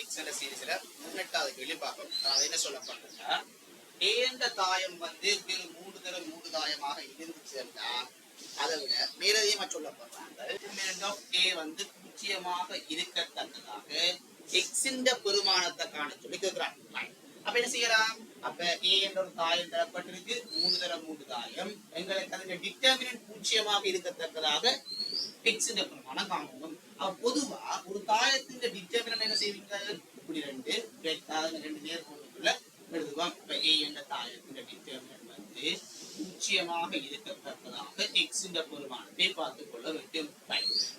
Matrix என்ற சீரிஸ்ல 18வது கேள்வி பார்ப்போம். அது என்ன சொல்லப்பட்டிருக்கா, ஏ என்ற தாயம் வந்து மூன்று தரம் மூன்று தாயமாக இருந்துச்சுன்னா அதை விட மேலதிகமா சொல்லப்படுறாங்க ஏ வந்து பூஜ்ஜியமாக இருக்கத்தக்கதாக எக்ஸின் பெருமானத்தை காண சொல்லி கேட்கிறாங்க. அப்ப என்ன செய்யலாம்? அப்ப ஏ என்ற ஒரு தாயம் தரப்பட்டிருக்கு, மூன்று தரம் மூன்று தாயம், எங்களுக்கு அதன் டிட்டர்மினன்ட் பூஜ்ஜியமாக இருக்கத்தக்கதாக எக்ஸின் பெருமானம் காணணும். பொதுவா ஒரு தாயத்தின் டிட்டர்மினன்ட் என்ன செய்வீங்க? இப்படி ரெண்டு நேர்கோட்டுக்குள்ள எழுதுவோம். இப்ப ஏ என்ற தாயத்தின் டிட்டர்மினன்ட் வந்து பூஜ்ஜியமாக இருக்கத்தக்கதாக எக்ஸின் பெருமானத்தை பார்த்துக் கொள்ள வேண்டும்.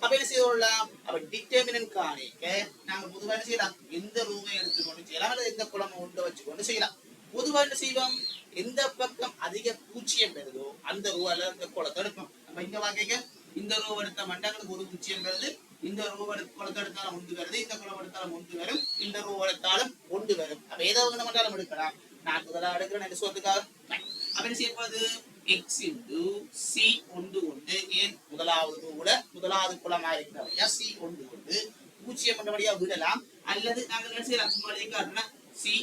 அப்ப என்ன செய்யலாம்? அப்ப டிட்டர்மினன்ட் காணிக்க நாங்க பொதுவா என்ன செய்யலாம்? எந்த ரூமை எடுத்துக்கொண்டு செய்யலாம், அல்லது எந்த குளம் உண்டு வச்சுக்கொண்டு செய்யலாம். பொதுவா என்ன செய்வோம்? எந்த பக்கம் அதிக பூஜ்ஜியம் பெறுதோ அந்த ரூ அல்லது அந்த குளத்தை எடுப்போம். நம்ம இங்க வாங்க, இந்த ரூ எடுத்த மண்டங்களுக்கு ஒரு பூஜ்ஜியம் வருது, இந்த ரூ குளத்தை எடுத்தாலும் ஒன்று வருது, இந்த குளம் எடுத்தாலும் ஒன்று வரும், இந்த ரூ எடுத்தாலும் ஒன்று வரும். அப்ப ஏதாவது நம்ம எடுக்கலாம். நான் முதலாக எடுக்கிறேன் என்று சொல்றதுக்காக அப்ப என்ன செய்யப்படுது? எக்ஸ் இன்டு சி ஒன்று கொண்டு ஏன் முதலாவது ரூல முதலாவது குளமா இருக்கிறவரையா சி ஒன்று கொண்டு பூஜ்ஜியம் பண்ணபடியா விடலாம். அல்லது நாங்கள் என்ன செய்யலாம்? சும்மா காட்டுனா சி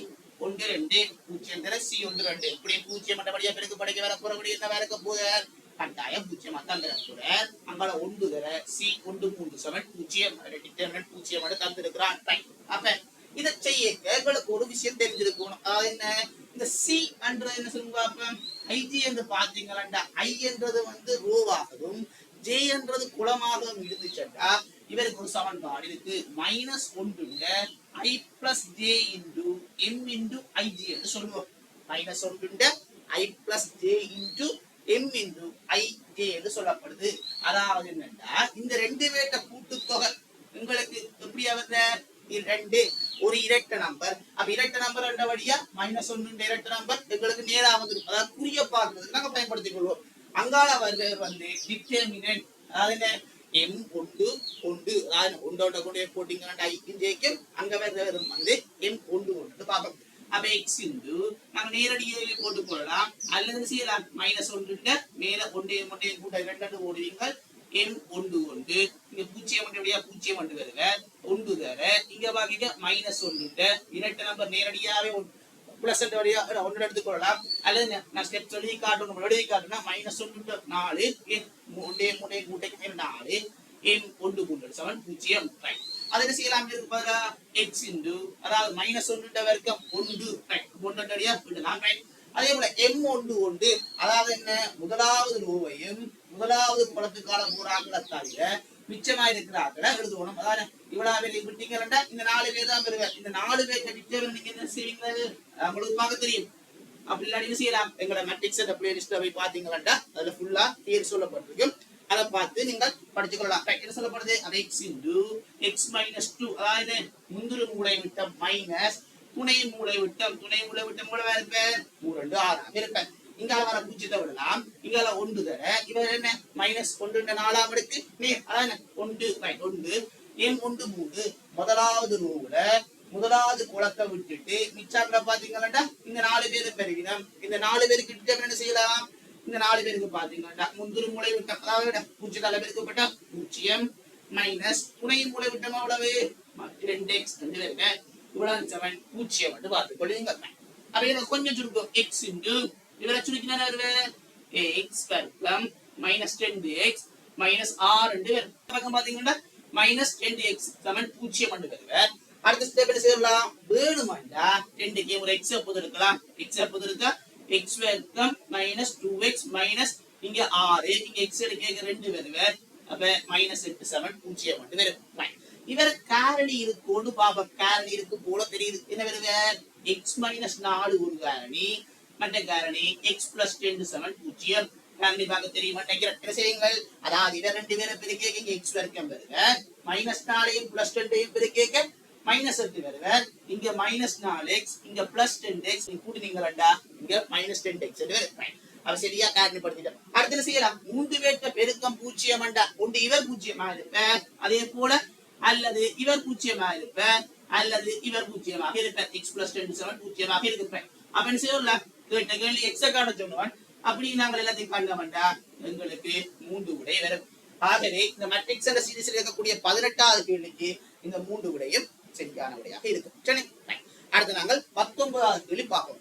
ஒன்று ரெண்டு பூஜ்ஜியம் தர சி ஒன்று ரெண்டு இப்படி பூஜ்ஜியம் பண்ணபடியா பிறகு படைக்க வேற போறபடி என்ன வேற போத கட்டாயம் பூஜ்ஜியம் தந்திர அங்கால ஒன்று தர சி ஒன்று மூன்று சமன் பூஜ்ஜியம் டிட்டர்மினன்ட் பூஜ்ஜியம் தந்திருக்கிறான். அப்ப இதை செய்ய எங்களுக்கு ஒரு விஷயம் தெரிஞ்சிருக்கணும். அதாவது என்ன? இந்த சி என்றது என்ன சொல்லுங்க, ஐஜி என்று பாத்தீங்களா, ஐ என்றது வந்து ரோவாகவும் ஜே என்றது குளமாகவும் இருந்துச்சா இவருக்கு ஒரு சமன்பாடு இருக்கு. மைனஸ் ஒன்றுங்க I plus J into M into IG என்று சொல்லுவோம். மைனஸ் ஒன்றுங்க I plus J into M into I J என்று சொல்லப்படுது. அதாவது என்னன்னா, இந்த ரெண்டு பேர்ட்ட கூட்டுத்தொகை உங்களுக்கு எப்படி வருது? ரெண்டு ஒரு இரட்டை நம்பர். அப்ப இரட்டை நம்பர் என்ற வழியா மைனஸ் ஒன்று இரட்டை நம்பர் எங்களுக்கு நேரா வந்து அதாவது குறிய பார்க்கறதுக்கு நாங்க பயன்படுத்திக் கொள்வோம். அங்கால வருவது வந்து டிட்டர்மினன்ட். அதாவது என்ன? எம் ஒன்று ஒன்று, அதாவது ஒன்றோட கொண்டு போட்டீங்கன்னா ஐக்கும் ஜேக்கும் அங்க வருவது வந்து எம் ஒன்று ஒன்று பார்ப்போம். அப்ப எக்ஸ் இன்டு நாங்க நேரடியாக போட்டு போடலாம், அல்லது செய்யலாம் மைனஸ் ஒன்று மேல ஒன்றையும் ஒன்றையும் கூட்ட இரண்டு ஓடுவீங்க எம் ஒன்று ஒன்று இங்க பூஜ்ஜியம் ஒன்றுடைய பூஜ்ஜியம் ஒன்று வருவ ஒன்று தர இங்க பாக்க மைனஸ் ஒன்று இரட்டை நம்பர் நேரடியாவே பிளஸ் வழியா ஒன்று எடுத்துக்கொள்ளலாம். அல்லது நான் ஸ்டெப் சொல்லி காட்டணும் எழுதி காட்டுனா மைனஸ் ஒன்று நாலு ஒன்றே மூணே கூட்டைக்கு மேல நாலு எம் ஒன்று மூன்று சமன் பூஜ்ஜியம். அதை என்ன செய்யலாம்? பதிலா எக்ஸ் இன்டு அதாவது மைனஸ் ஒன்று வர்க்கம் ஒன்று ஒன்றடியா விடலாம். அதே போல எம் ஒன்று ஒன்று அதாவது என்ன? முதலாவது ரூவையும் முதலாவது குளத்துக்கான மூறாங்களை தவிர மிச்சமா இருக்கிறார்கள எழுதுவோம். அதாவது இவ்வளவு பேர் விட்டீங்கன்னா இந்த 4 பேர் தான் பெறுவார். இந்த 4 பேர் டிட்டர்மினன்ட் நீங்க என்ன செய்வீங்க? உங்களுக்கு பார்க்க தெரியும். அப்படி இல்லாட்டி என்ன செய்யலாம்? எங்களோட மேட்ரிக்ஸ் பிளேலிஸ்ட் போய் பாத்தீங்கன்னா அதுல ஃபுல்லா பேர் சொல்லப்பட்டிருக்கும். அதை பார்த்து நீங்கள் படிச்சுக்கொள்ளலாம். என்ன சொல்லப்படுது? அது எக்ஸ் இன்டு எக்ஸ் மைனஸ் 2 அதாவது முந்திரு மூளை விட்டம் மைனஸ் துணை மூளை விட்டம் கூட வேற இருப்பேன் 2 6 இருப்பேன். இங்கால வர பூஜ்ஜியத்தை விடலாம், இங்கால ஒன்று தர இவர் என்ன மைனஸ் ஒன்று 4ஆம் அடுக்கு அதான் ஒன்று ஒன்று எம் ஒன்று மூணு முதலாவது ரூல முதலாவது குளத்தை விட்டுட்டு மிச்சாக்கிற பாத்தீங்கன்னா இந்த 4 பேரு பெருகினம். இந்த 4 பேருக்கு என்ன செய்யலாம்? இந்த 4 பேருக்கு பாத்தீங்கன்னா முந்திரு மூளை விட்டம் அதாவது பூஜ்ஜியத்தால பெருக்கப்பட்ட பூஜ்ஜியம் மைனஸ் துணை மூளை விட்டம் அவ்வளவு 2x பேருங்க இவ்வளவு சமன் பூஜ்ஜியம் வந்து பார்த்துக் கொள்ளுங்க. அப்ப கொஞ்சம் சுருக்கம் எக்ஸ் இன்டு இவரை சுருக்கினா எக்ஸ் வர்க்கம் மைனஸ் 10x மைனஸ் 6 பக்கம் பாத்தீங்கன்னா மைனஸ் 10x சமன் பூஜ்ஜியம் வந்து வருவார். அடுத்த ஸ்டெப் என்ன செய்யலாம்? வேணுமாண்டா 2க்கு ஒரு எக்ஸ் எப்போது இருக்கலாம்? எக்ஸ் எப்போது இருக்கா? எக்ஸ் வர்க்கம் மைனஸ் 2x மைனஸ் இங்க 6 இங்க எக்ஸ் எடுக்க 2 வருவார். அப்ப மைனஸ் 8 சமன் பூஜ்ஜியம் வந்து வரும். இவர் காரணி இருக்குன்னு பாப்பா, காரணி இருக்கு போல தெரியுது. என்ன வருவார்? எக்ஸ் மைனஸ் 4 ஒரு காரணி, மற்ற காரணி எக்ஸ் பிளஸ் 10 சமன் பூஜ்ஜியம். காரணி பார்க்க தெரியுமா? என்ன செய்யுங்கள்? அதாவது இவர் 2 பேரை பெருக்கேக்க இங்க எக்ஸ் வர்க்கம் வருவார், மைனஸ் 4ஐயும் பிளஸ் 10ஐயும் பெருக்கேக்க மைனஸ் 8 வருவார். இங்க மைனஸ் 4x இங்க பிளஸ் 10x கூட்டினீங்களா இங்க மைனஸ் 10x வருவார். அவ சரியா காரணிப்படுத்திட்டோம். அடுத்து என்ன செய்யலாம்? 3 பேர்த்த பெருக்கம் பூஜ்ஜியம் ஒன்று இவர் பூஜ்ஜியமா இருப்பார், அதே போல அல்லது இவர் பூஜ்ஜியமாக இருப்பார், அல்லது இவர் பூஜ்ஜியமாக இருப்பார். எக்ஸ் பிளஸ் 10 சமன் பூஜ்ஜியமாக இருப்பார். அப்ப என்ன செய்யலாம்? கேட்ட கேள்வி எக்ஸ காண சொன்னவன் அப்படி நாங்கள் எல்லாத்தையும் காண்க வேண்டாம், எங்களுக்கு 3 விடை வரும். ஆகவே இந்த மேட்ரிக்ஸ் என்ற சீரிஸில் இருக்கக்கூடிய 18வது கேள்விக்கு இந்த 3 விடையும் சரியான விடையாக இருக்கும். சரி, அடுத்து நாங்கள் 19வது கேள்வி பார்ப்போம்.